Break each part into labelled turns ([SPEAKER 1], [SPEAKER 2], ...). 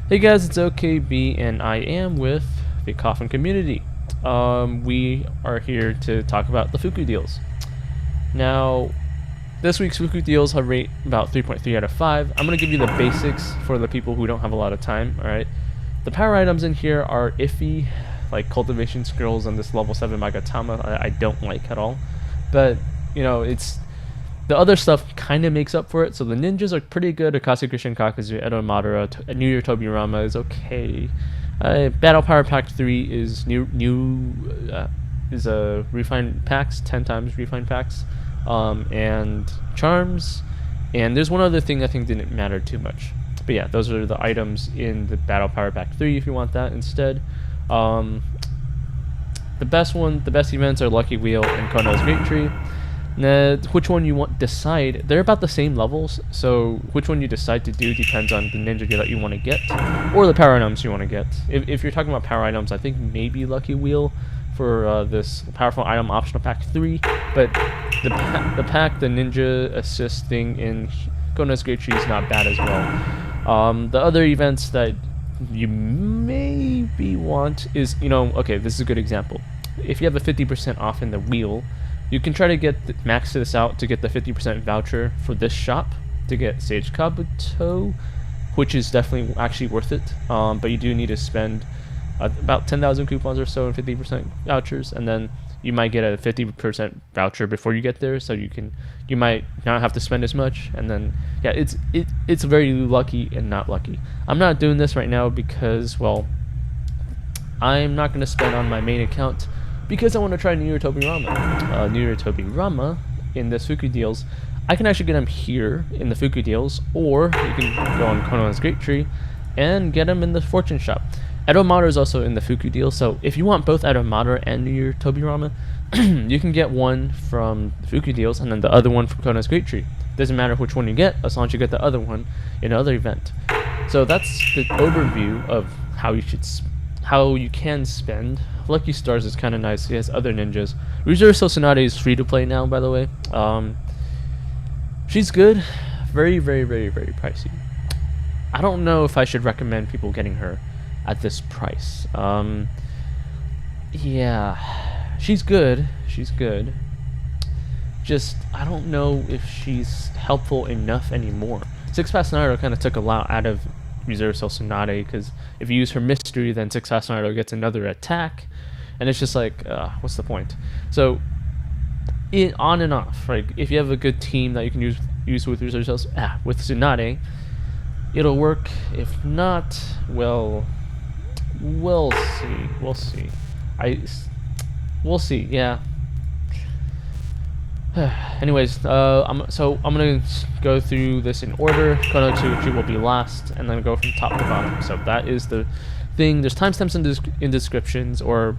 [SPEAKER 1] Hey guys, it's OKB and I am with the Coffin community. We are here to talk about the Fuku deals. Now, this week's Fuku deals have rate about 3.3 out of 5. I'm going to give you the basics for the people who don't have a lot of time, alright? The power items in here are iffy, like cultivation skills on this level 7 Magatama I don't like at all. But, you know, the other stuff kind of makes up for it. So the ninjas are pretty good. Akasu Kishin Kakazu, Edo Madara, Year Tobirama is okay. Battle Power Pack 3 is refined packs, 10 times refined packs, and charms. And there's one other thing I think didn't matter too much. But yeah, those are the items in the Battle Power Pack 3 if you want that instead. The best events are Lucky Wheel and Kono's Great Tree. Now, which one you want decide, they're about the same levels, so which one you decide to do depends on the ninja gear that you want to get, or the power items you want to get. If you're talking about power items, I think maybe Lucky Wheel for this powerful item optional pack 3, but the ninja assist thing in Kono's Great Tree is not bad as well. The other events that you maybe want is, okay, this is a good example. If you have a 50% off in the wheel, you can try to max this out to get the 50% voucher for this shop to get Sage Kabuto, which is definitely actually worth it. But you do need to spend about 10,000 coupons or so and 50% vouchers, and then you might get a 50% voucher before you get there, so you might not have to spend as much. And then yeah, it's very lucky and not lucky. I'm not doing this right now because, well, I'm not going to spend on my main account, because I want to try Year Tobirama. Year Tobirama in this Fuku deals, I can actually get them here in the Fuku deals, or you can go on Kono's Great Tree and get them in the Fortune Shop. Edo Madara is also in the Fuku deal, so if you want both Edo Madara and Year Tobirama, you can get one from the Fuku deals and then the other one from Kono's Great Tree. Doesn't matter which one you get, as long as you get the other one in another event. So that's the overview of how you can spend. Lucky Stars is kind of nice. He has other ninjas. Razer Gold is free to play now, by the way. She's good. Very, very, very, very pricey. I don't know if I should recommend people getting her at this price. Yeah, she's good. She's good. Just, I don't know if she's helpful enough anymore. Six Pass Naruto kind of took a lot out of Reserve Tsunade, because if you use her mystery, then Six Pass Naruto gets another attack, and it's just like, what's the point? So, on and off, right? If you have a good team that you can use with Reserve with Tsunade, it'll work. If not, well, we'll see. We'll see. We'll see. Yeah. Anyways, I'm gonna go through this in order. Kono Tsuchi will be last, and then go from top to bottom. So that is the thing. There's timestamps in descriptions, or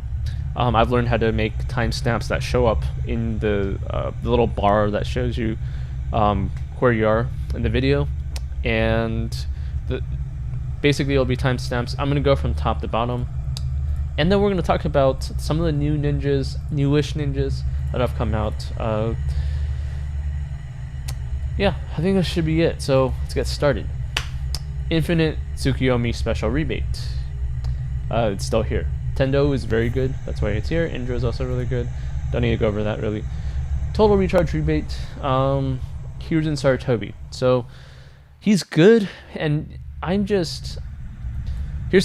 [SPEAKER 1] I've learned how to make timestamps that show up in the little bar that shows you where you are in the video, and basically it'll be timestamps. I'm gonna go from top to bottom, and then we're gonna talk about some of the newish ninjas that have come out. Yeah, I think that should be it. So let's get started. Infinite Tsukiyomi special rebate. It's still here. Tendo is very good. That's why it's here. Indra is also really good. Don't need to go over that really. Total recharge rebate. Hiruzen Sarutobi. So he's good, and here's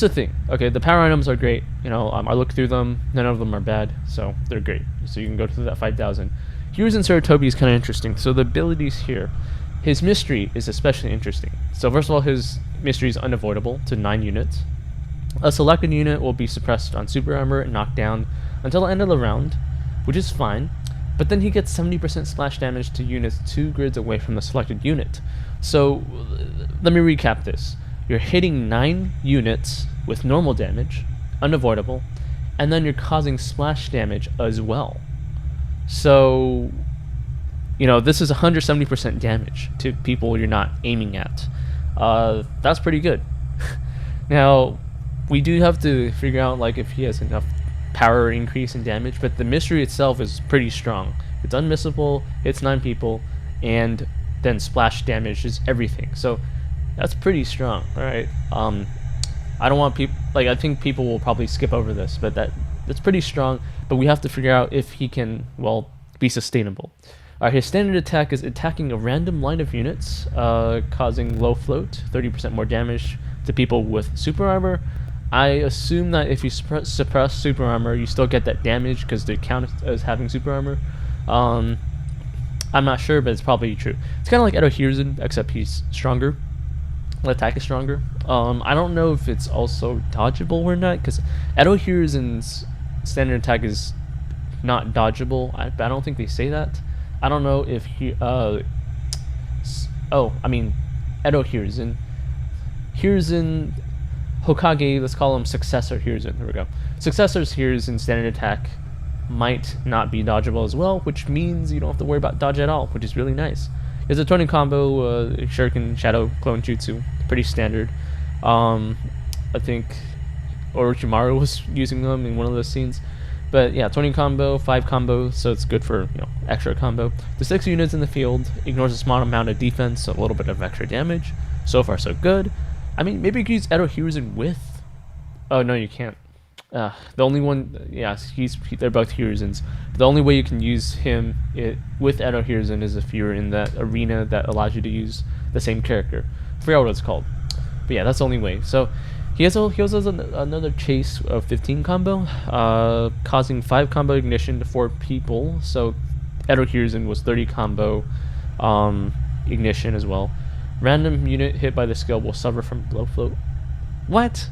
[SPEAKER 1] the thing. Okay, the power items are great. I looked through them. None of them are bad, so they're great. So you can go through that 5,000. Hiruzen Sarutobi is kind of interesting. So the abilities here, his mystery is especially interesting. So first of all, his mystery is unavoidable to 9 units. A selected unit will be suppressed on super armor and knocked down until the end of the round, which is fine. But then he gets 70% splash damage to units 2 grids away from the selected unit. So let me recap this. You're hitting 9 units with normal damage, unavoidable, and then you're causing splash damage as well. So, this is 170% damage to people you're not aiming at. That's pretty good. Now, we do have to figure out if he has enough power increase in damage, but the mystery itself is pretty strong. It's unmissable, hits 9 people, and then splash damage is everything. So that's pretty strong. All right. I don't want people, like, I think people will probably skip over this, but that's pretty strong. But we have to figure out if he can, well, be sustainable. His standard attack is attacking a random line of units, causing low float, 30% more damage to people with super armor. I assume that if you suppress super armor, you still get that damage because they count as having super armor. I'm not sure, but it's probably true. It's kind of like Edo Hiruzen, except he's stronger. The attack is stronger. I don't know if it's also dodgeable or not, because Edo Hiruzen's standard attack is not dodgeable. I don't think they say that. I don't know if he. Edo Hiruzen. Hiruzen Hokage, let's call him Successor Hiruzen. There we go. Successor's Hiruzen standard attack might not be dodgeable as well, which means you don't have to worry about dodge at all, which is really nice. There's a turning combo, Shuriken, Shadow, Clone Jutsu, pretty standard. I think Orochimaru was using them in one of those scenes. But yeah, 20 combo, 5 combo, so it's good for, you know, extra combo. The 6 units in the field, ignores a small amount of defense, so a little bit of extra damage. So far, so good. I mean, maybe you could use Edo Hiruzen with... Oh, no, you can't. The only one... Yeah, they're both Hiruzens. The only way you can use him with Edo Hiruzen is if you're in that arena that allows you to use the same character. I forgot what it's called. But yeah, that's the only way. So... He also has another chase of 15 combo, causing 5 combo ignition to 4 people. So Edo Hiruzen was 30 combo ignition as well. Random unit hit by the skill will suffer from low float. What?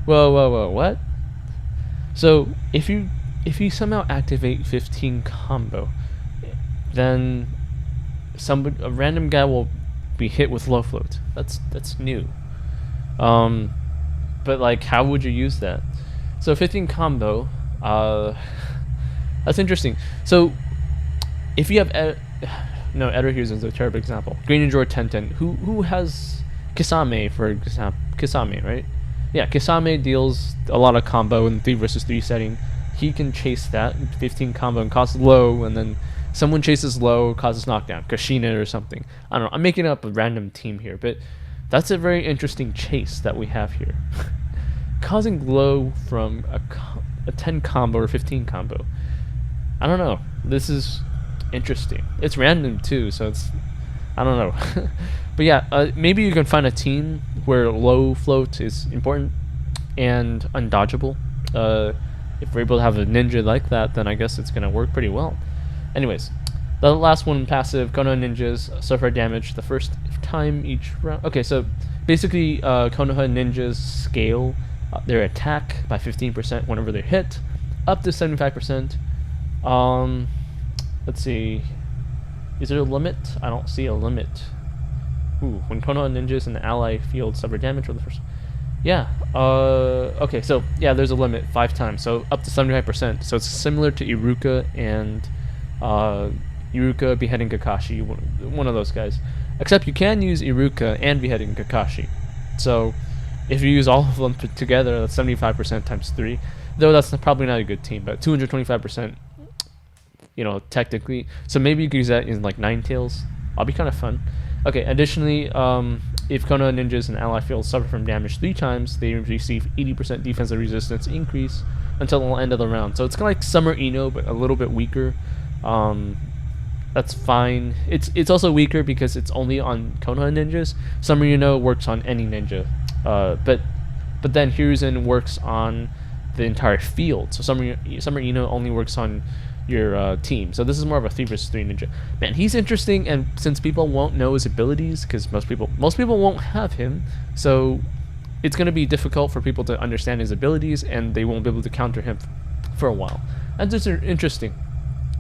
[SPEAKER 1] Whoa, what? So if you somehow activate 15 combo, then a random guy will be hit with low float. That's new. But like, how would you use that? So 15 combo, that's interesting. So if you have Edo Hiruzen's a terrible example. Green Ninja Tenten, who has Kisame for example? Kisame, right? Yeah, Kisame deals a lot of combo in 3 versus 3 setting. He can chase that 15 combo and cause low, and then someone chases low, causes knockdown, Kashina or something. I don't know. I'm making up a random team here, but that's a very interesting chase that we have here. Causing glow from a 10 combo or 15 combo. I don't know. This is interesting. It's random too, so it's... I don't know. But yeah, maybe you can find a team where low float is important and undodgeable. If we're able to have a ninja like that, then I guess it's going to work pretty well. Anyways, the last one, passive, Konoha ninjas suffer damage the first time each round. Okay, so basically Konoha ninjas scale their attack by 15% whenever they're hit, up to 75%. Let's see, is there a limit? I don't see a limit. Ooh, when Konoha ninjas in the ally field suffer damage for the first... Yeah, okay, so yeah, there's a limit, 5 times, so up to 75%. So it's similar to Iruka and Iruka beheading Kakashi, one of those guys. Except you can use Iruka and beheading Kakashi. So if you use all of them together, that's 75% times 3. Though that's probably not a good team, but 225%, you know, technically. So maybe you could use that in like Ninetales. That'll be kind of fun. Okay, additionally, if Konoha ninjas and ally fields suffer from damage 3 times, they receive 80% defensive resistance increase until the end of the round. So it's kind of like Summer Ino, but a little bit weaker. That's fine. It's also weaker because it's only on Konoha ninjas. Summer Ino works on any ninja, but then Hiruzen works on the entire field. So Summer Ino only works on your team. So this is more of a 3 versus 3 ninja. Man, he's interesting, and since people won't know his abilities, because most people won't have him, so it's going to be difficult for people to understand his abilities, and they won't be able to counter him for a while. And this is interesting.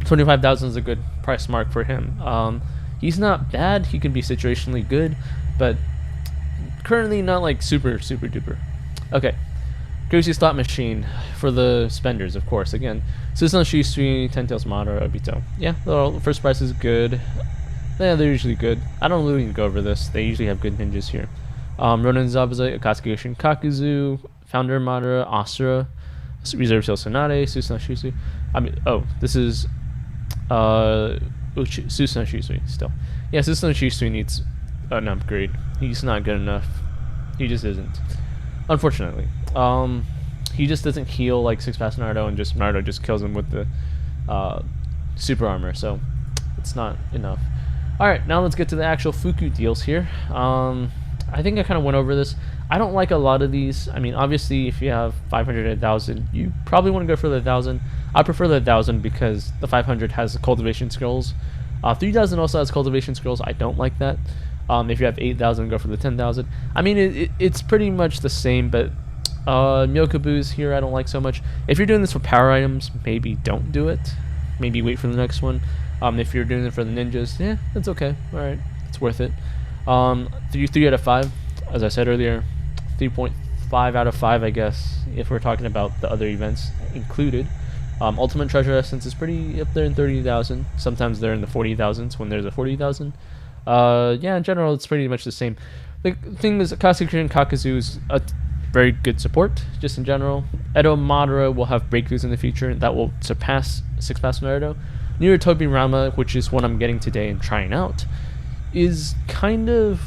[SPEAKER 1] 25,000 is a good price mark for him. He's not bad. He can be situationally good, but currently not like super duper. Okay, Crazy Slot Machine for the spenders, of course. Again, Susan Shisui, Tentails Madara, Obito. Yeah, the first price is good. Yeah, they're usually good. I don't really need to go over this. They usually have good ninjas here. Ronin Zabuza, Akatsuki Kakuzu, Founder Madara, Asura, Reserve Seal Sonate, Susan Shisui. I mean, oh, this is Susan Shisui still. Yeah, Susan Shisui needs an upgrade. He's not good enough. He just isn't. Unfortunately. He just doesn't heal like Six Pass Naruto, and just Naruto just kills him with the super armor, so it's not enough. Alright, now let's get to the actual Fuku deals here. I think I kind of went over this. I don't like a lot of these. I mean, obviously, if you have 500 and 1,000, you probably want to go for the 1,000. I prefer the 1,000 because the 500 has the cultivation scrolls. 3,000 also has cultivation scrolls. I don't like that. If you have 8,000, go for the 10,000. I mean, it's pretty much the same, but Myokubu's here I don't like so much. If you're doing this for power items, maybe don't do it. Maybe wait for the next one. If you're doing it for the ninjas, yeah, it's okay. Alright, it's worth it. 3 out of 5, as I said earlier. 3.5 out of 5, I guess, if we're talking about the other events included. Ultimate Treasure Essence is pretty up there in 30,000. Sometimes they're in the 40,000s when there's a 40,000. Yeah, in general, it's pretty much the same. The thing is, Kasuke and Kakuzu is a very good support, just in general. Edo Madara will have breakthroughs in the future that will surpass Six Pass Naruto. Year Tobirama, which is what I'm getting today and trying out, is kind of...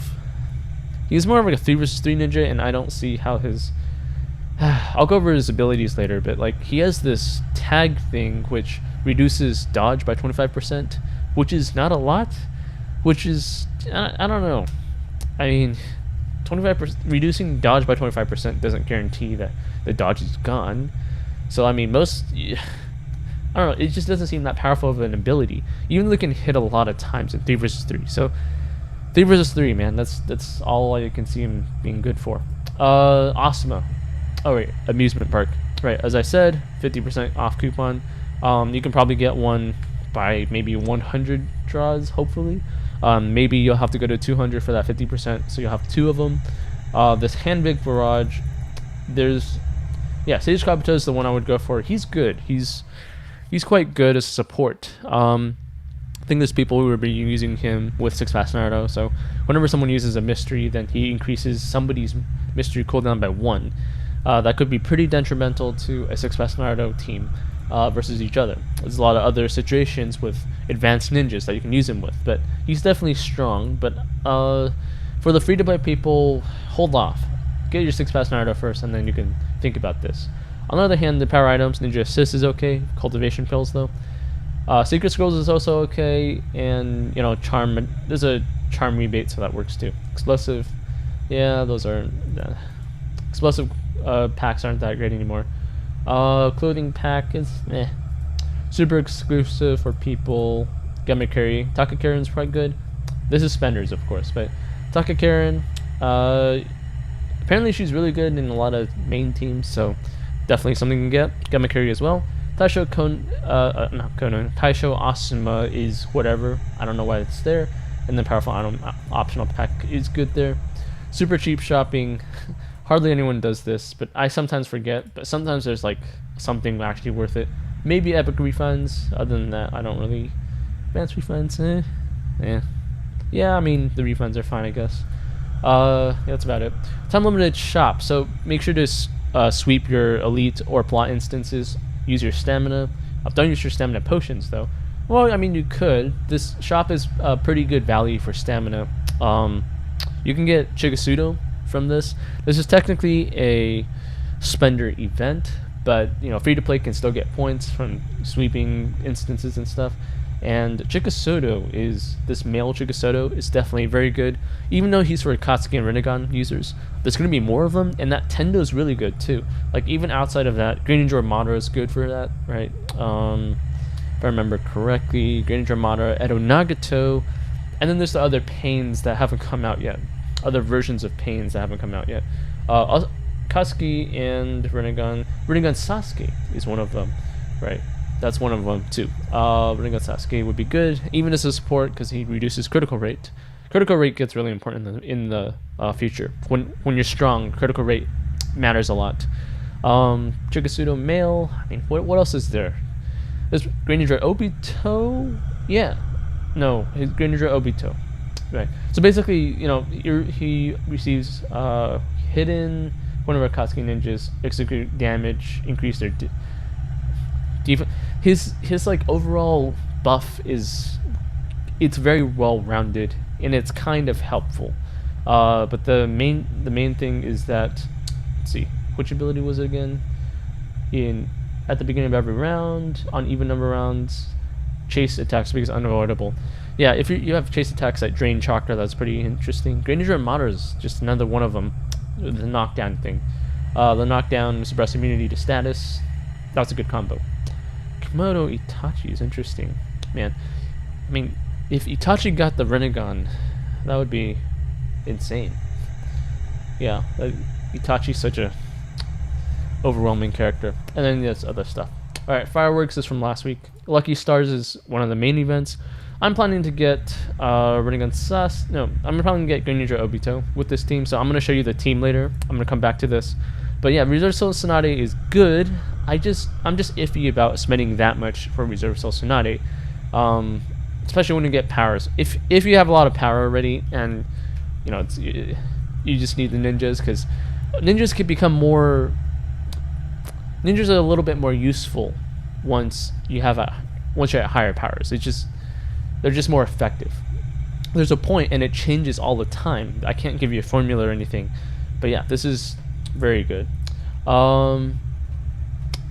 [SPEAKER 1] He's more of like a 3 vs 3 ninja, and I don't see how his... I'll go over his abilities later, but like he has this tag thing which reduces dodge by 25%, which is not a lot, which is... I don't know. I mean... 25% reducing dodge by 25% doesn't guarantee that the dodge is gone. So I mean, most I don't know, it just doesn't seem that powerful of an ability, even though it can hit a lot of times in 3 vs 3. So 3 vs 3, man, that's all I can see him being good for. Asuma. Oh wait, amusement park. Right, as I said, 50% off coupon. You can probably get one by maybe 100 draws, hopefully. Maybe you'll have to go to 200 for that 50%, so you'll have 2 of them. This Handbig Barrage, there's... Yeah, Sage Kabuto is the one I would go for. He's good. He's quite good as support. I think there's people who will be using him with Six Pass Naruto, so whenever someone uses a mystery, then he increases somebody's mystery cooldown by 1. That could be pretty detrimental to a Six Pass Naruto team versus each other. There's a lot of other situations with advanced ninjas that you can use him with, but he's definitely strong. But for the free-to-play people, hold off. Get your Six Pass Naruto first, and then you can think about this. On the other hand, the power items, Ninja Assist is okay. Cultivation pills, though. Secret Scrolls is also okay, and, you know, Charm, there's a Charm rebate, so that works too. Explosive, yeah, those are... explosive packs aren't that great anymore. Clothing pack is meh. Super exclusive for people. Gamakuri. Takakaren's probably good. This is spenders, of course, but Takakaren, apparently she's really good in a lot of main teams, so definitely something to get. Gamakuri as well. Taisho not Konon. Taisho Asuma is whatever. I don't know why it's there. And the powerful item optional pack is good there. Super cheap shopping. Hardly anyone does this, but I sometimes forget. But sometimes there's like something actually worth it. Maybe epic refunds. Other than that, I don't really. Advanced refunds, yeah. I mean, the refunds are fine, I guess. Yeah, that's about it. Time limited shop. So make sure to sweep your elite or plot instances. Use your stamina. Don't use your stamina potions though. Well, I mean, you could. This shop is pretty good value for stamina. You can get Chigasudo from this. This is technically a spender event, but you know, free to play can still get points from sweeping instances and stuff. And Chigasudo is, this male Chigasudo is definitely very good, even though he's for Katsuki and Rinnegan users. There's going to be more of them, and that Tendo is really good too. Like, even outside of that, Greninja Madara is good for that, right? If I remember correctly, Greninja Madara, Edo Nagato, and then there's the other pains that haven't come out yet. Other versions of pains that haven't come out yet. Katsuki and Rinnegan Sasuke is one of them, right? That's one of them too. Rinnegan Sasuke would be good, even as a support, because he reduces critical rate. Critical rate gets really important in the future. When you're strong, critical rate matters a lot. Chigasudo male. I mean, what else is there? There's Greninja Obito. Yeah, no, his Greninja Obito. Right. So basically, you know, he receives hidden. One of our Katsuki ninjas execute damage, increase their defense. His like overall buff is, it's very well rounded, and it's kind of helpful. But the main thing is that, let's see, which ability was it again? At the beginning of every round, on even number rounds, chase attacks becomes unavoidable. Yeah, if you have chase attacks that drain chakra, that's pretty interesting. Great Ninja Armada is just another one of them, the knockdown thing. The knockdown suppress immunity to status. That's a good combo. Komodo Itachi is interesting. Man, I mean, if Itachi got the Renegon, that would be insane. Yeah, Itachi's such a overwhelming character. And then there's other stuff. Alright, Fireworks is from last week. Lucky Stars is one of the main events. I'm planning to get Renegon Sas. No, I'm planning to get Great Ninja Obito with this team, so I'm going to show you the team later. I'm going to come back to this. But yeah, Reserve Soul Tsunade is good. I'm just iffy about spending that much for Reserve Soul Tsunade. Especially when you get powers. If you have a lot of power already, and you know you just need the ninjas, because ninjas can become more. Ninjas are a little bit more useful once you're at higher powers. They're just more effective. There's a point, and it changes all the time. I can't give you a formula or anything, but yeah, this is very good. I don't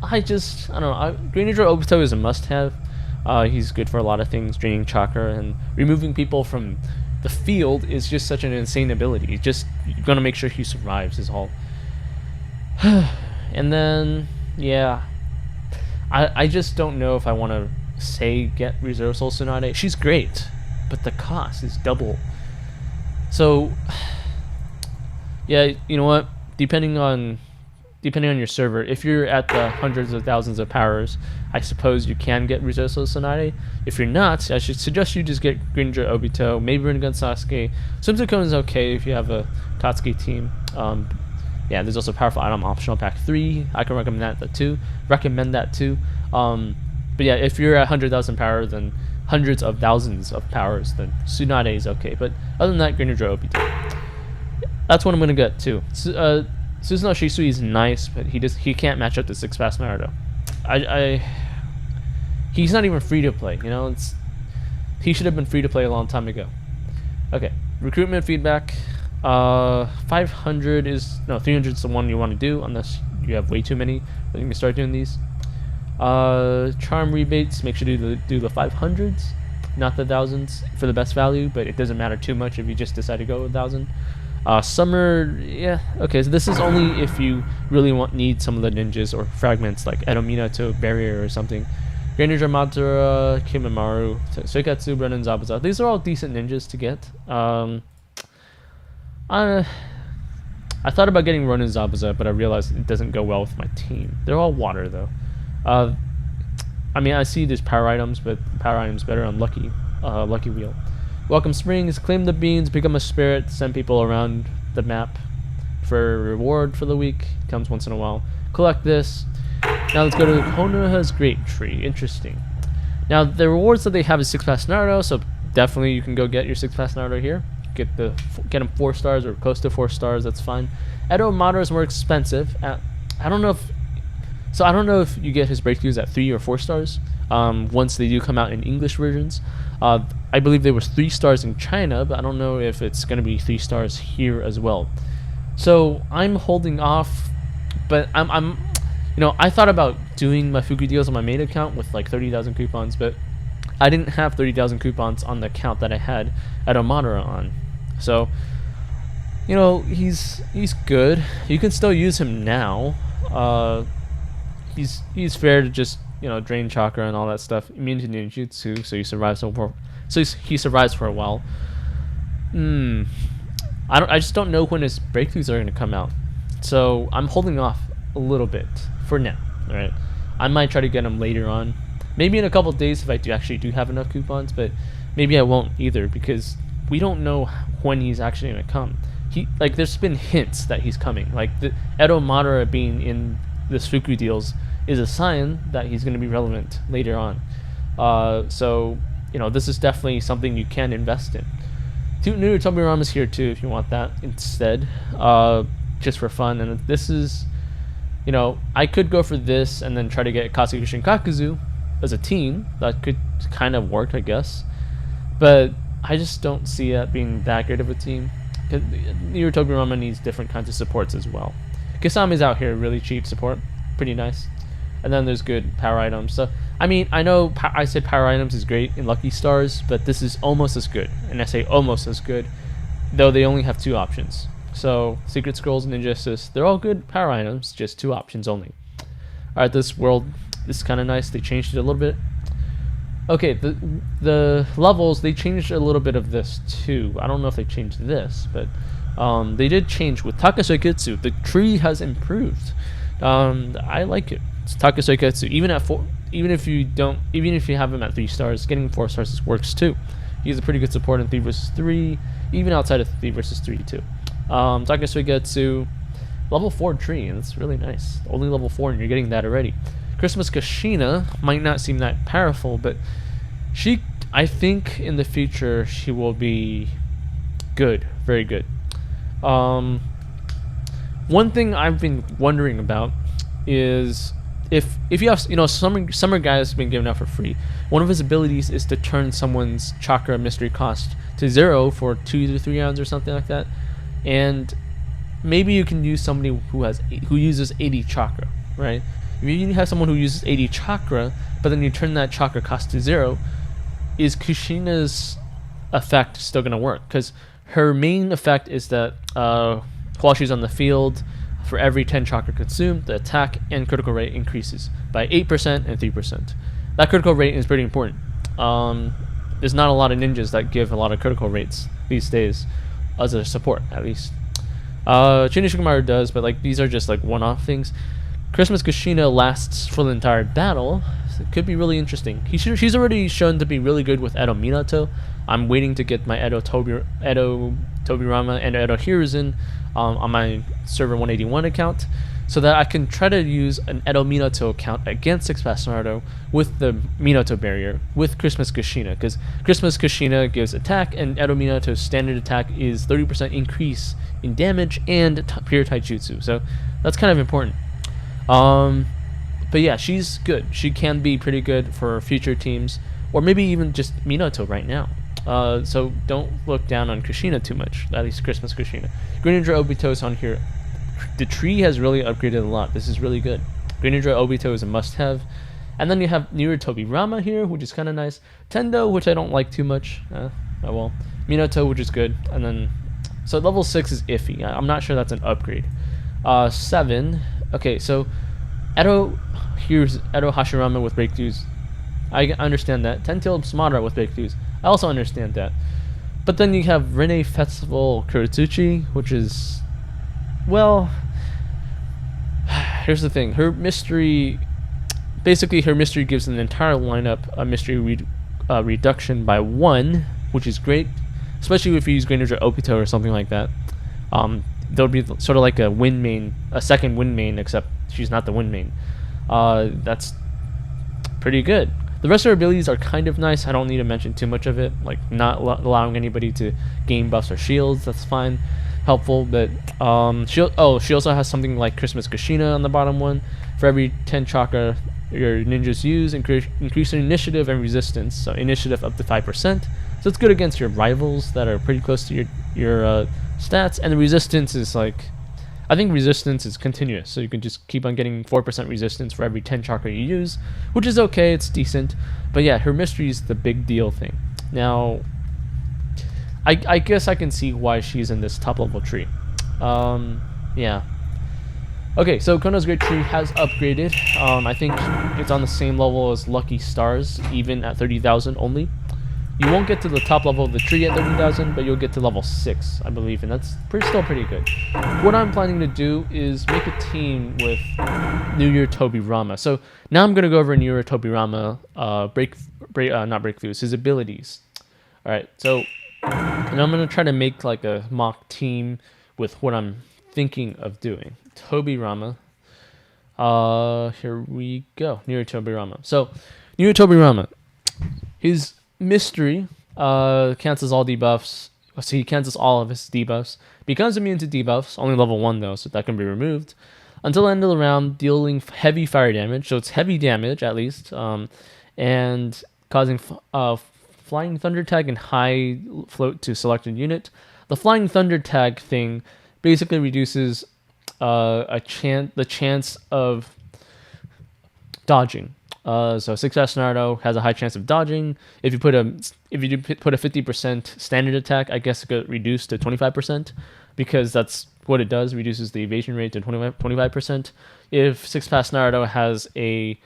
[SPEAKER 1] know. Great Ninja Obito is a must-have. He's good for a lot of things, draining chakra and removing people from the field is just such an insane ability. You're gonna make sure he survives is all. And then yeah, I just don't know if I want to say get Reserve Soul Tsunade. She's great, but the cost is double. So yeah, you know what? Depending on your server, if you're at the hundreds of thousands of powers, I suppose you can get Reserve Soul Tsunade. If you're not, I should suggest you just get Great Ninja Obito, maybe Rinnegan Sasuke. Suzuko is okay if you have a Katsuki team. Yeah, there's also Powerful Item Optional Pack 3. I can recommend that too. But yeah, if you're at 100,000 power, then hundreds of thousands of powers, then Tsunade is okay. But other than that, Great Ninja Obito. That's what I'm gonna get too. Susanoo Shisui is nice, but he can't match up to Six Fast Naruto. He's not even free to play. You know, he should have been free to play a long time ago. Okay, recruitment feedback. 500 is 300 is the one you want to do, unless you have way too many. Then you can start doing these. Charm rebates. Make sure to do the 500s, not the thousands, for the best value. But it doesn't matter too much if you just decide to go with 1,000. Summer, yeah, okay. So this is only if you really need some of the ninjas or fragments like Edomina to Barrier or something. Great Ninja Madara, Kimamaru, Suikatsu, Brennan, Zabuza. These are all decent ninjas to get. I thought about getting Ronin Zabuza, but I realized it doesn't go well with my team. They're all water though. I mean, I see there's power items, but power items better on Lucky Wheel. Welcome Springs, claim the beans, become a spirit, send people around the map for a reward for the week. Comes once in a while. Collect this. Now let's go to Konoha's Great Tree. Interesting. Now the rewards that they have is 6 Fast Naruto, so definitely you can go get your 6 Fast Naruto here. Get him 4 stars or close to 4 stars. That's fine. Edo Madara is more expensive. I don't know if you get his breakthroughs at 3 or 4 stars. Once they do come out in English versions. I believe there was 3 stars in China, but I don't know if it's going to be 3 stars here as well. So I'm holding off, but I thought about doing my Fuku deals on my main account with like 30,000 coupons, but I didn't have 30,000 coupons on the account that I had Edo Madara on. So, he's good. You can still use him now. He's fair to just drain chakra and all that stuff. Immune to ninjutsu, so he survives for a while. I just don't know when his breakthroughs are going to come out, so I'm holding off a little bit for now. All right, I might try to get him later on, maybe in a couple days if I actually do have enough coupons, but maybe I won't either because we don't know when he's actually going to come. There's been hints that he's coming, like the Edo Madara being in this Fuku deals is a sign that he's going to be relevant later on. So this is definitely something you can invest in. 2 new Tobiramas here too if you want that instead, just for fun. And this is, I could go for this and then try to get Katsuki Shinkakuzu as a team. That could kind of work, I guess, but I just don't see that being that great of a team. because Year Tobirama needs different kinds of supports as well. Kisame's out here, really cheap support, pretty nice. And then there's good power items. So I mean, I know I said power items is great in Lucky Stars, but this is almost as good. And I say almost as good, though they only have 2 options. So Secret Scrolls and Ninja Assist, they're all good power items, just 2 options only. All right, this world is kind of nice. They changed it a little bit. Okay, the levels, they changed a little bit of this too. I don't know if they changed this, but they did change with Takaseketsu. The tree has improved. I like it. It's Takaseketsu. Even if you have him at 3 stars, getting 4 stars works too. He's a pretty good support in 3 versus 3, even outside of 3 versus 3 too. Takaseketsu, level 4 tree, and it's really nice. Only level 4, and you're getting that already. Christmas Kushina might not seem that powerful, but I think in the future she will be good, very good. One thing I've been wondering about is if you have, summer guy has been given out for free. One of his abilities is to turn someone's chakra mystery cost to 0 for 2 to 3 rounds or something like that, and maybe you can use somebody who uses 80 chakra, right? If you have someone who uses 80 chakra, but then you turn that chakra cost to 0, is Kushina's effect still going to work? Because her main effect is that while she's on the field, for every 10 chakra consumed, the attack and critical rate increases by 8% and 3%. That critical rate is pretty important. There's not a lot of ninjas that give a lot of critical rates these days, as a support, at least. Fukurokumaru does, but like these are just like one-off things. Christmas Kushina lasts for the entire battle. So it could be really interesting. She's already shown to be really good with Edo Minato. I'm waiting to get my Edo Tobirama and Edo Hiruzen on my server 181 account, so that I can try to use an Edo Minato account against 6-pass Naruto with the Minato barrier with Christmas Kushina, because Christmas Kushina gives attack, and Edo Minato's standard attack is 30% increase in damage and pure taijutsu. So that's kind of important. But yeah, she's good. She can be pretty good for future teams, or maybe even just Minato right now. So don't look down on Kushina too much, at least Christmas Kushina. Green Ninja Obito's on here. The tree has really upgraded a lot. This is really good. Green Ninja Obito is a must-have. And then you have Year Tobirama here, which is kind of nice. Tendo, which I don't like too much. Oh well. Minato, which is good. And then, so level 6 is iffy. I'm not sure that's an upgrade. 7. Okay, so here's Edo Hashirama with breakthroughs. I understand that. Ten-tailed Smadara with breakthroughs. I also understand that. But then you have Rene Festival Kuratsuchi, which is, well, here's the thing. Her mystery gives an entire lineup a mystery reduction by 1, which is great, especially if you use Green Ninja Obito or something like that. There'll be sort of like a second wind main, except she's not the wind main. That's pretty good. The rest of her abilities are kind of nice. I don't need to mention too much of it, like not allowing anybody to gain buffs or shields. That's fine, helpful. But she also has something like Christmas Kushina on the bottom one. For every 10 chakra your ninjas use, increase their initiative and resistance. So initiative up to 5%. So it's good against your rivals that are pretty close to your stats. And the resistance is like, I think resistance is continuous, so you can just keep on getting 4% resistance for every 10 chakra you use, which is okay, it's decent. But yeah, her mystery is the big deal thing. Now, I guess I can see why she's in this top level tree. Yeah. Okay, so Kono's Great Tree has upgraded. I think it's on the same level as Lucky Stars, even at 30,000 only. You won't get to the top level of the tree at 30,000, but you'll get to level 6, I believe, and that's still pretty good. What I'm planning to do is make a team with New Year Tobirama. So now I'm going to go over New Year Tobirama, not breakthroughs, his abilities. Alright, so and I'm going to try to make like a mock team with what I'm thinking of doing. Tobirama. Here we go. New Year Tobirama. So, New Year Tobirama. His mystery cancels all debuffs. So he cancels all of his debuffs. Becomes immune to debuffs. Only level 1 though, so that can be removed. Until the end of the round, dealing heavy fire damage. So it's heavy damage at least. And causing flying thunder tag and high float to selected unit. The Flying Thunder tag thing basically reduces the chance of dodging. So Successor Naruto has a high chance of dodging. If you put a 50% standard attack, I guess it could reduce to 25%, because that's what it does, reduces the evasion rate to 25%. If Six Pass Naruto has a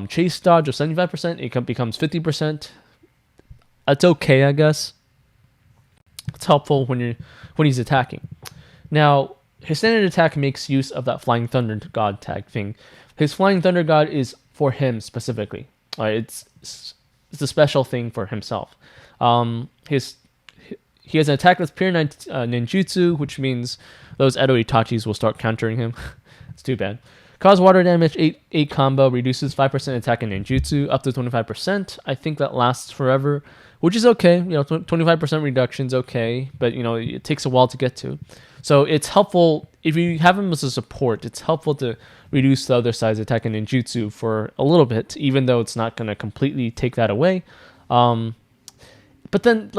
[SPEAKER 1] chase dodge of 75%, it becomes 50%. That's okay, I guess. It's helpful when he's attacking. Now, his standard attack makes use of that Flying Thunder God tag thing. His Flying Thunder God is for him specifically. It's a special thing for himself. He has an attack that's pure ninjutsu, which means those Edo Itachis will start countering him. It's too bad. Cause water damage, 8 combo, reduces 5% attack and ninjutsu up to 25%. I think that lasts forever, which is okay. 25% reduction is okay, but it takes a while to get to. So it's helpful if you have him as a support. It's helpful to reduce the other side's attack and ninjutsu for a little bit, even though it's not going to completely take that away. But then,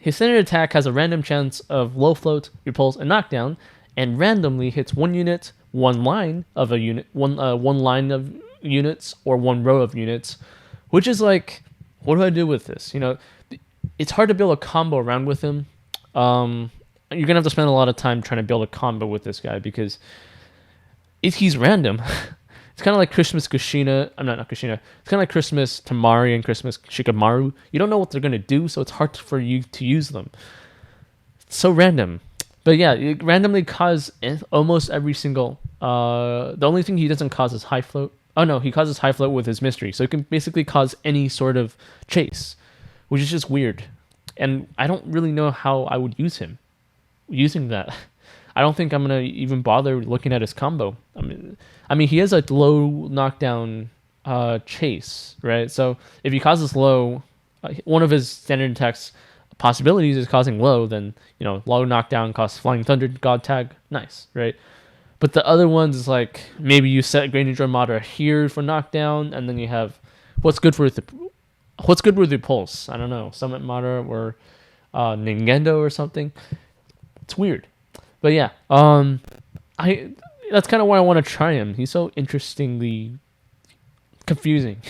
[SPEAKER 1] his standard attack has a random chance of low float, repulse, and knockdown, and randomly hits one unit, one line of a unit, one line of units, or one row of units, which is like, what do I do with this? It's hard to build a combo around with him. You're gonna have to spend a lot of time trying to build a combo with this guy because he's random. It's kind of like Christmas Kushina. Not Kushina. It's kind of like Christmas Tamari and Christmas Shikamaru. You don't know what they're going to do, so it's hard for you to use them. It's so random. But yeah, it randomly causes almost every single... the only thing he doesn't cause is high float. Oh no, he causes high float with his mystery. So it can basically cause any sort of chase, which is just weird. And I don't really know how I would use him using that. I don't think I'm going to even bother looking at his combo. I mean, he has a low knockdown chase, right? So if he causes low, one of his standard attacks possibilities is causing low, then, low knockdown costs Flying Thunder God tag. Nice, right? But the other ones is like, maybe you set Great Ninja Armada here for knockdown, and then you have what's good with Repulse? I don't know, Summit Mata or Ningendo or something. It's weird. But yeah, that's kind of why I want to try him. He's so interestingly confusing.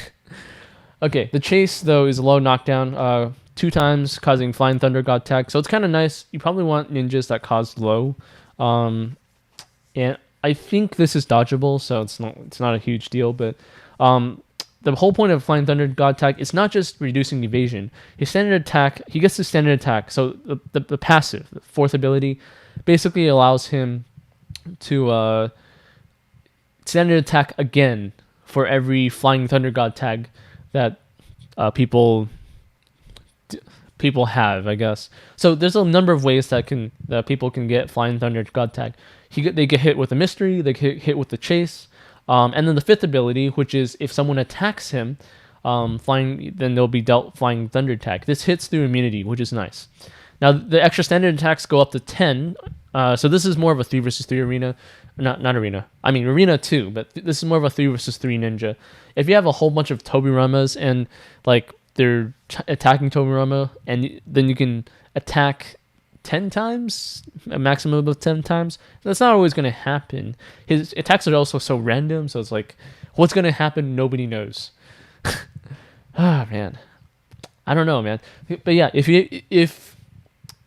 [SPEAKER 1] Okay, the chase though is a low knockdown, 2 times causing Flying Thunder God tag. So it's kind of nice. You probably want ninjas that cause low, and I think this is dodgeable, so it's not a huge deal. But the whole point of Flying Thunder God tag is not just reducing evasion. His standard attack, he gets his standard attack. So the passive, the fourth ability, basically allows him to standard attack again for every Flying Thunder God tag that people have, I guess. So there's a number of ways that people can get Flying Thunder God tag. They get hit with a mystery, they get hit with the chase, and then the fifth ability, which is if someone attacks him, then they'll be dealt Flying Thunder tag. This hits through immunity, which is nice. Now, the extra standard attacks go up to 10. So this is more of a 3 versus 3 arena. Not arena. I mean, arena too, but this is more of a 3 versus 3 ninja. If you have a whole bunch of Tobiramas and, they're attacking Tobirama, and then you can attack 10 times, a maximum of 10 times, that's not always going to happen. His attacks are also so random, so it's like, what's going to happen? Nobody knows. Man. I don't know, man. But yeah,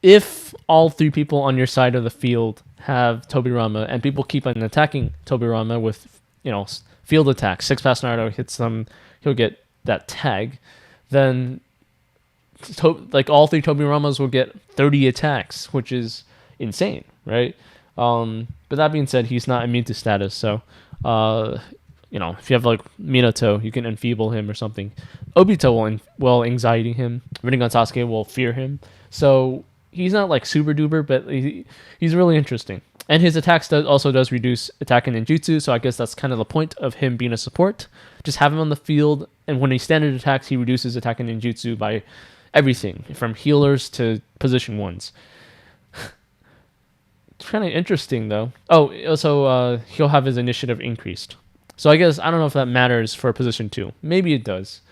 [SPEAKER 1] if all 3 people on your side of the field have Tobirama and people keep on attacking Tobirama with, field attacks, 6 Pass Naruto hits them, he'll get that tag, then all 3 Tobiramas will get 30 attacks, which is insane, right? But that being said, he's not immune to status, so if you have Minato, you can enfeeble him or something. Obito will anxiety him. Rinnegan Sasuke will fear him. So he's not super duper, but he's really interesting. And his attacks also does reduce attack and ninjutsu, so I guess that's kind of the point of him being a support. Just have him on the field, and when he standard attacks, he reduces attack and ninjutsu by everything, from healers to position 1s. It's kind of interesting, though. Oh, also, he'll have his initiative increased. So I guess, I don't know if that matters for position 2. Maybe it does.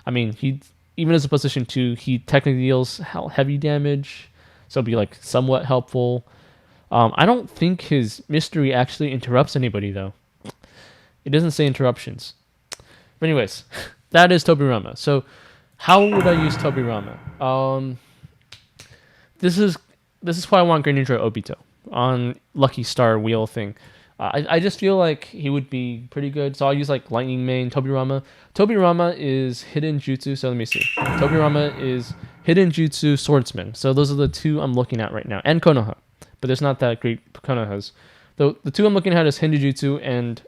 [SPEAKER 1] I mean, even as a position 2, he technically deals heavy damage, so it'll be like somewhat helpful. I don't think his mystery actually interrupts anybody though. It doesn't say interruptions. But anyways, that is Tobirama. So how would I use Tobirama? This is why I want Greninja Obito on Lucky Star wheel thing. I just feel like he would be pretty good. So I'll use like Lightning Main, Tobirama. Tobirama is Hidden Jutsu. So let me see. Tobirama is Hidden Jutsu Swordsman. So those are the two I'm looking at right now. And Konoha. But there's not that great Konohas. The two I'm looking at is Hidden Jutsu and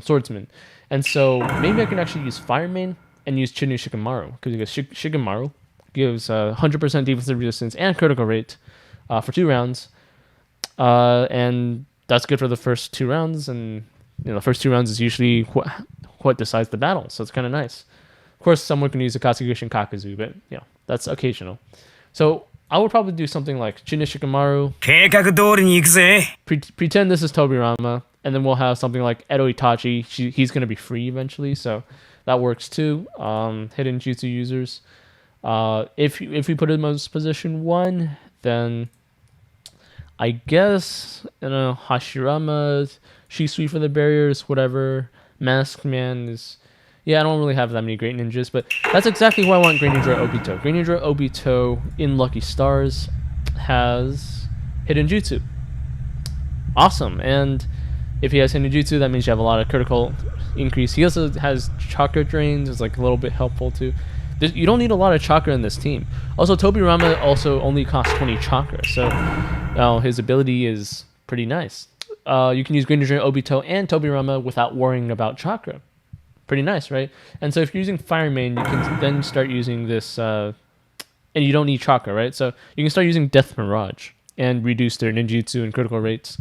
[SPEAKER 1] Swordsman. And so maybe I can actually use Fire Main and use Chinu Shikamaru. Because Shikamaru gives 100% defensive resistance and critical rate for 2 rounds. And that's good for the first 2 rounds, and the first 2 rounds is usually what decides the battle, so it's kind of nice. Of course, someone can use a Katsugishin Kakuzu, but that's occasional. So I would probably do something like Chinu Shikamaru. Pretend this is Tobirama, and then we'll have something like Edo Itachi. He's going to be free eventually, so that works too. Hidden Jutsu users. If we put him as position 1, then I guess, Hashirama, Shisui for the barriers, whatever. Masked Man is... Yeah, I don't really have that many great ninjas, but that's exactly why I want Greninja Obito. Greninja Obito in Lucky Stars has Hidden Jutsu. Awesome. And if he has Hidden Jutsu, that means you have a lot of critical increase. He also has Chakra Drains, is like a little bit helpful too. You don't need a lot of chakra in this team. Also, Tobirama also only costs 20 chakra, so his ability is pretty nice. You can use Greninja Obito and Tobirama without worrying about chakra. Pretty nice, right? And so if you're using Fire Main, you can then start using this, and you don't need chakra, right? So you can start using Death Mirage and reduce their ninjutsu and critical rates.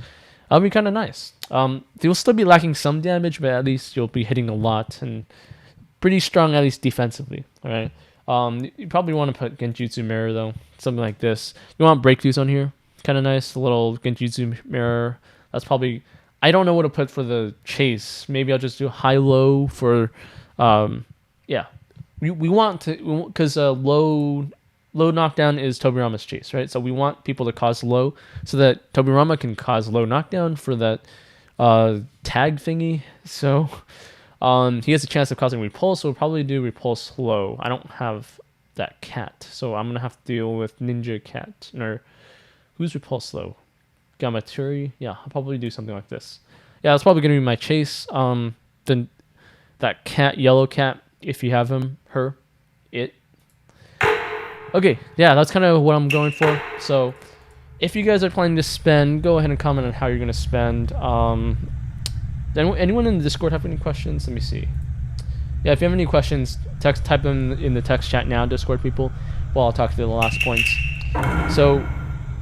[SPEAKER 1] That'll be kind of nice. They'll still be lacking some damage, but at least you'll be hitting a lot and pretty strong, at least defensively. All right. You probably want to put Genjutsu Mirror though, something like this. You want breakthroughs on here, kind of nice. A little Genjutsu Mirror. That's probably. I don't know what to put for the chase. Maybe I'll just do high-low for. Yeah, we want to, because low knockdown is Tobirama's chase, right? So we want people to cause low so that Tobirama can cause low knockdown for that tag thingy. So. He has a chance of causing repulse, so we'll probably do repulse low. I don't have that cat, so I'm gonna have to deal with Ninja Cat. Or who's repulse low? Gamaturi? Yeah, I'll probably do something like this. Yeah, that's probably gonna be my chase. Then that cat, yellow cat, if you have him, her, it. Okay, yeah, that's kind of what I'm going for. So if you guys are planning to spend, go ahead and comment on how you're gonna spend. Anyone in the Discord have any questions? Let me see. Yeah, if you have any questions, type them in the text chat now, Discord people, while I'll talk to the last points. So,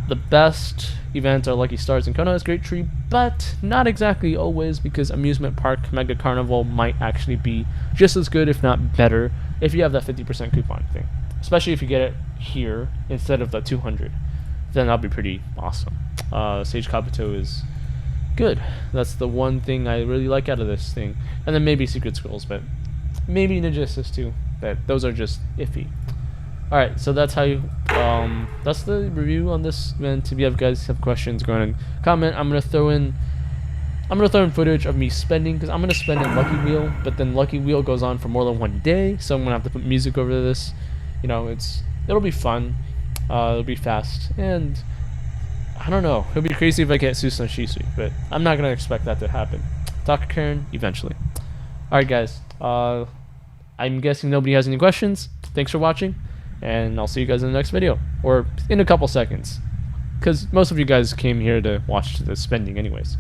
[SPEAKER 1] the best events are Lucky Stars and Konoha's Great Tree, but not exactly always, because Amusement Park Mega Carnival might actually be just as good, if not better, if you have that 50% coupon thing. Especially if you get it here instead of the 200. Then that'll be pretty awesome. Sage Kabuto is good. That's the one thing I really like out of this thing. And then maybe Secret Scrolls, but maybe Ninja Assist too. But those are just iffy. Alright, so that's how you that's the review on this event. If you guys have questions, go ahead and comment. I'm gonna throw in footage of me spending, because I'm gonna spend in Lucky Wheel, but then Lucky Wheel goes on for more than 1 day, so I'm gonna have to put music over this. It'll be fun. It'll be fast, and I don't know. It'll be crazy if I get Susan Shisui, but I'm not gonna expect that to happen. Dr. Karen, eventually. Alright guys, I'm guessing nobody has any questions. Thanks for watching, and I'll see you guys in the next video, or in a couple seconds, because most of you guys came here to watch the spending anyways.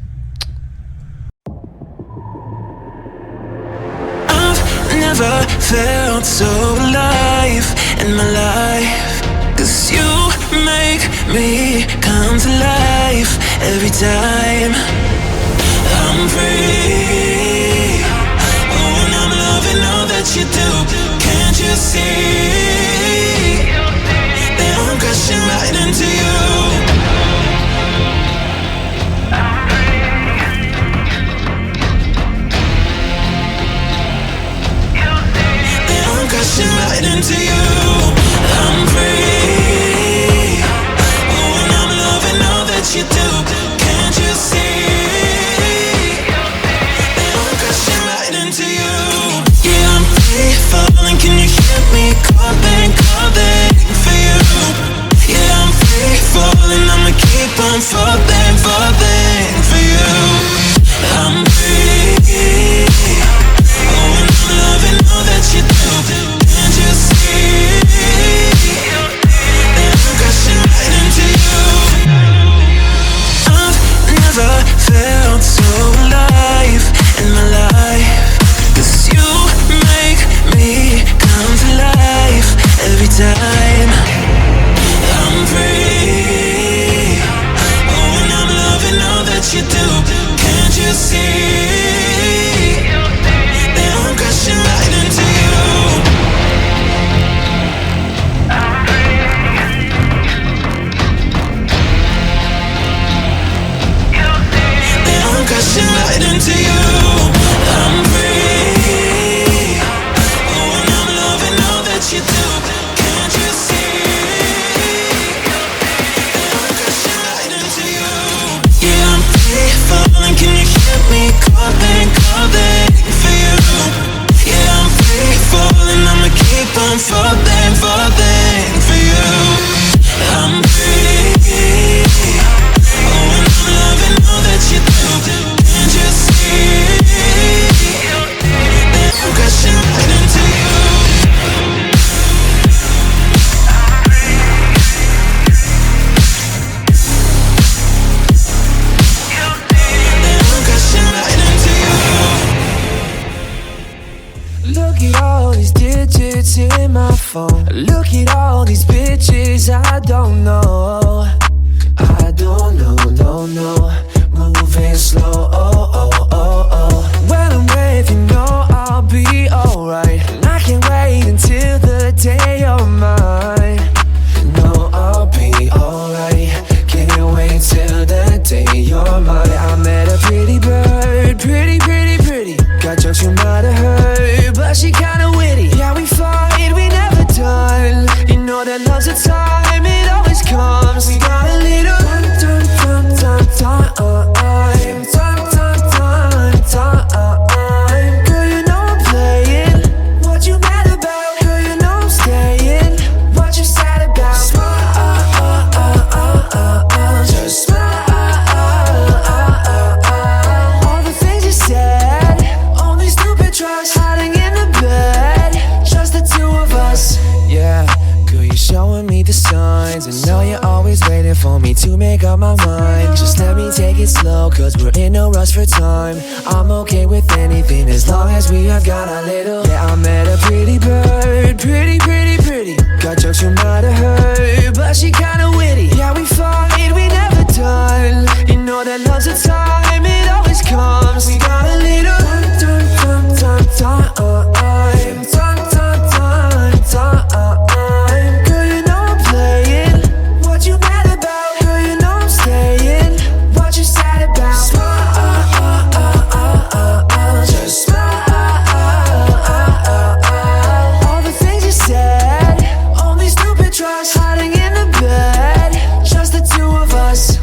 [SPEAKER 2] I've never felt so alive in my life, 'cause you make me come to life every time I'm free. Oh, and I'm loving all that you do. Can't you see that I'm crashing right into you? That I'm crashing right into you. I'm free. Oh, crashing right into you. I'm free. Oh, and I'm loving all that you do. Can't you see? I'm crashing right into you. Yeah, I'm free falling. Can you hear me calling, calling for you? Yeah, I'm free falling. I'ma keep on falling, falling for you. I'm free. Oh, and I'm loving all that you do. Can't you see? That I'm crashing right into you. That I'm crashing right into you.
[SPEAKER 3] Look at all these digits in my phone. Look at all these bitches I don't know. I don't know, no, no. Moving slow, oh, oh, oh, oh. When I'm with you, know I'll be alright. And I can't wait until the day you're mine. No, I'll be alright. Can't wait till the day you're mine. I met a pretty bird, pretty, pretty, pretty. Got jokes you might have heard, but she kinda witty. Yeah, we fight, we never done. You know that love's a time, it always comes. We got a little time. Girl, you know I'm playing. What you mad about? Girl, you know I'm staying. What you sad about? Smile, just smile. All the things you said, only stupid drugs hiding in the bed. Just the two of us. Yeah, girl, you're showing me the signs. And know you're always waiting for me to make up my mind. Just let me take it slow, cause we're in no rush for time. I'm okay with anything as long as we have got a little. Yeah, I met a pretty bird, pretty, pretty, pretty. Got jokes you might have heard, but she kinda witty. Yeah, we fight, we never done. You know that love's a time, it always comes. We got a little time. Girl, you know I'm playing. What you mad about? Girl, you know I'm staying. What you sad about? Smile, just smile. All the things you said, only stupid drugs hiding in the bed. Just the two of us.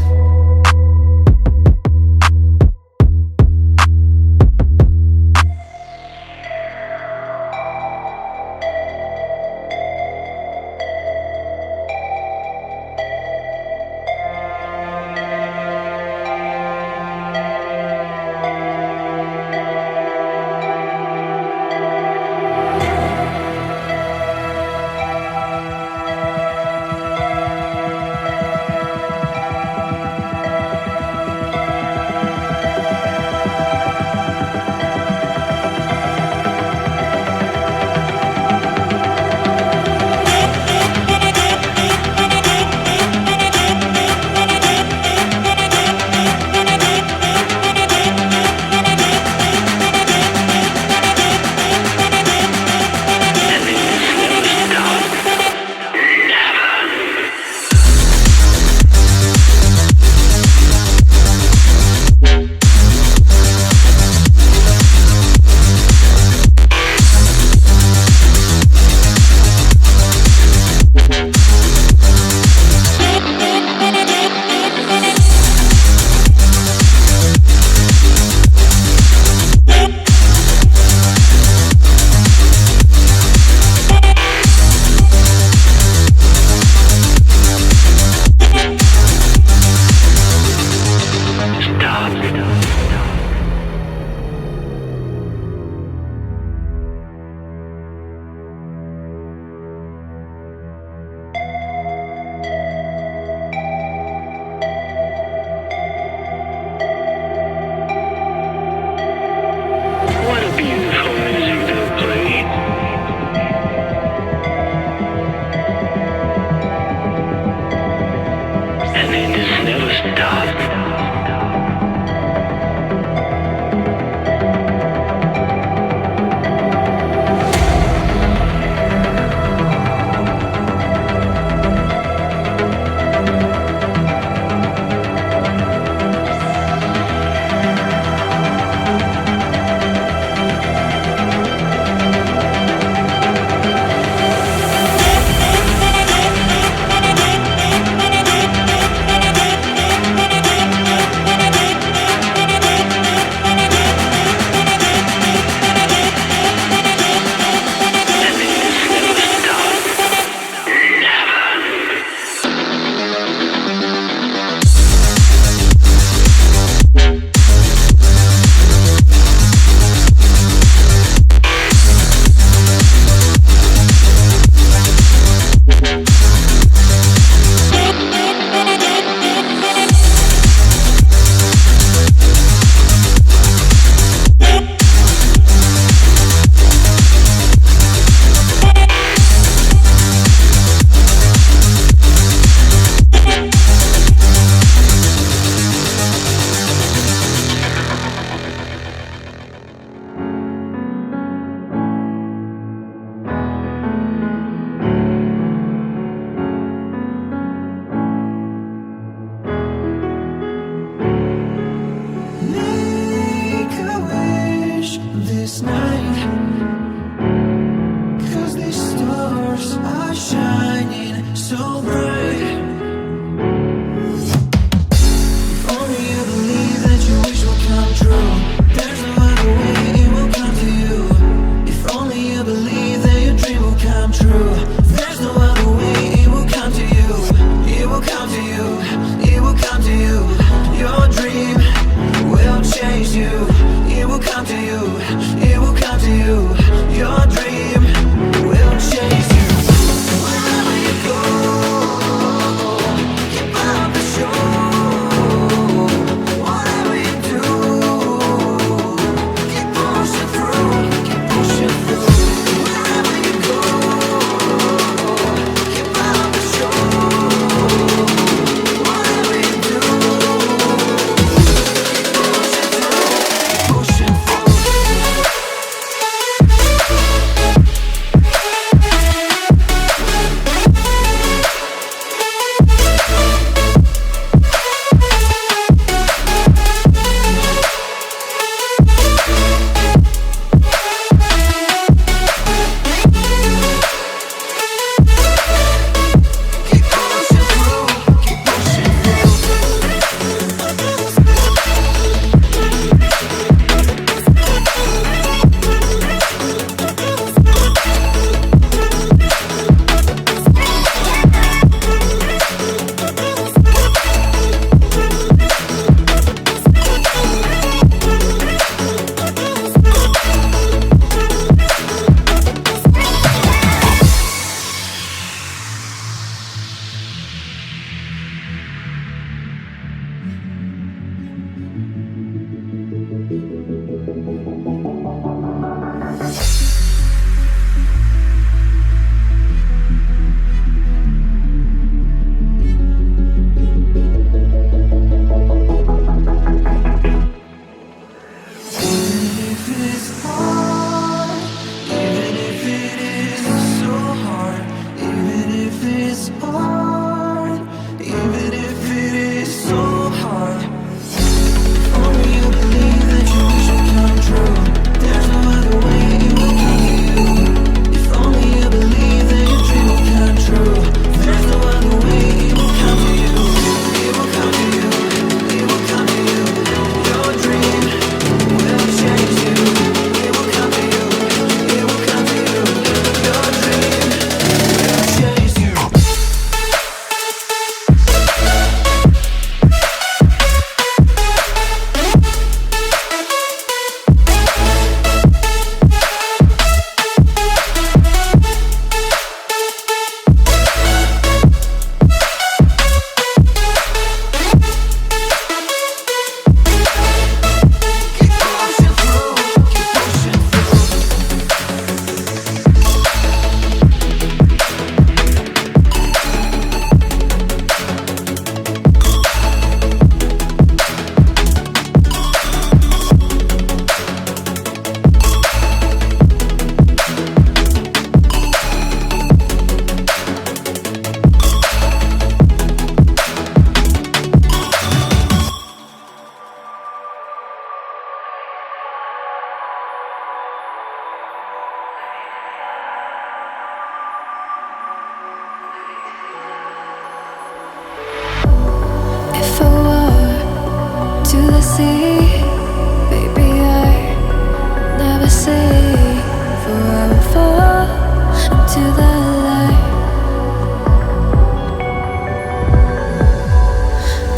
[SPEAKER 3] to the light.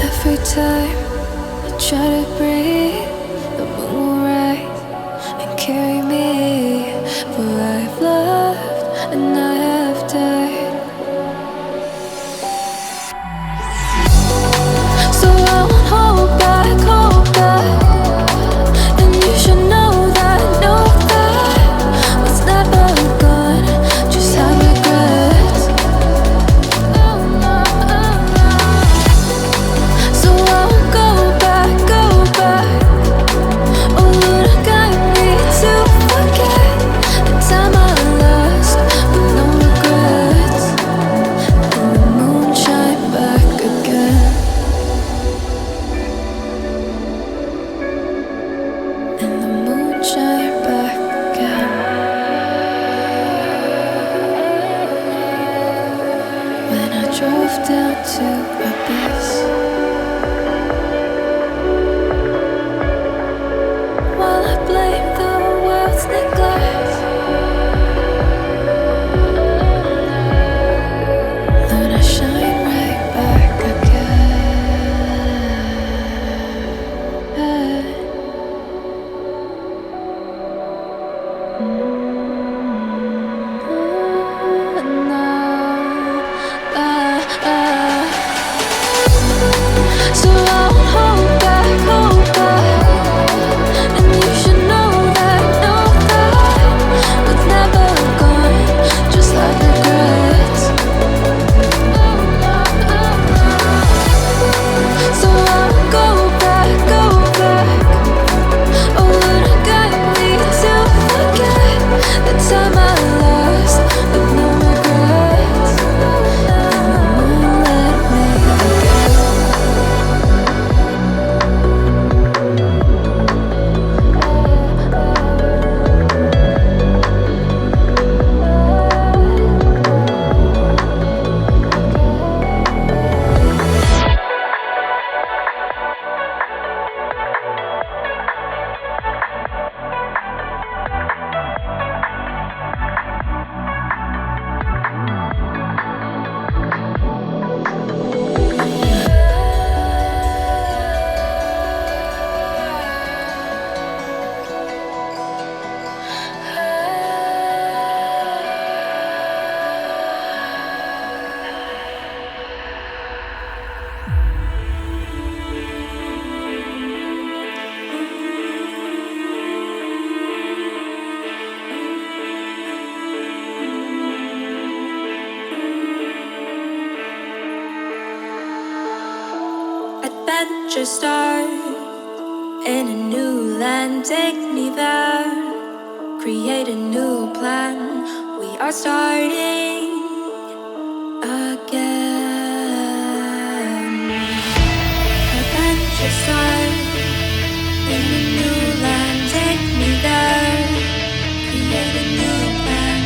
[SPEAKER 3] Every time I try to breathe, the moon will rise and carry me. For I've loved and I have died. So I won't hold back, hold back. And you should know that what's never gone just have regrets. So I won't go back, go back. Oh Lord, guide me to forget the time I lost with no regrets. And the moon shine back again. And the moon shine back again. When I drove down to my base, while I blame the world's neglect, then I shine right back again. So I won't hold back, hold back. And you should know that what's never gone just like regrets. So I won't go back, go back. Oh Lord, guide me to forget the time I lost with no regrets. And the moon let me again. Adventure start in a new land, take me there. Create a new plan. We are starting again. Adventure start in a new land, take me there. Create a new plan.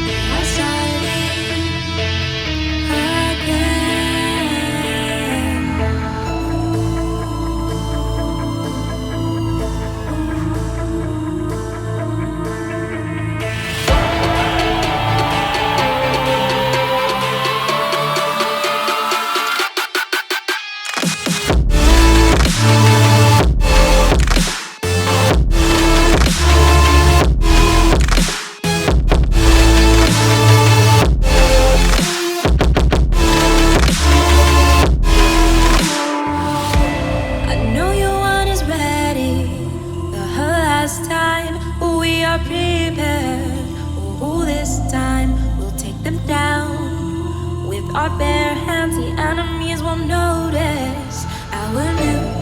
[SPEAKER 3] We are starting again. Our bare hands, the enemies won't notice our new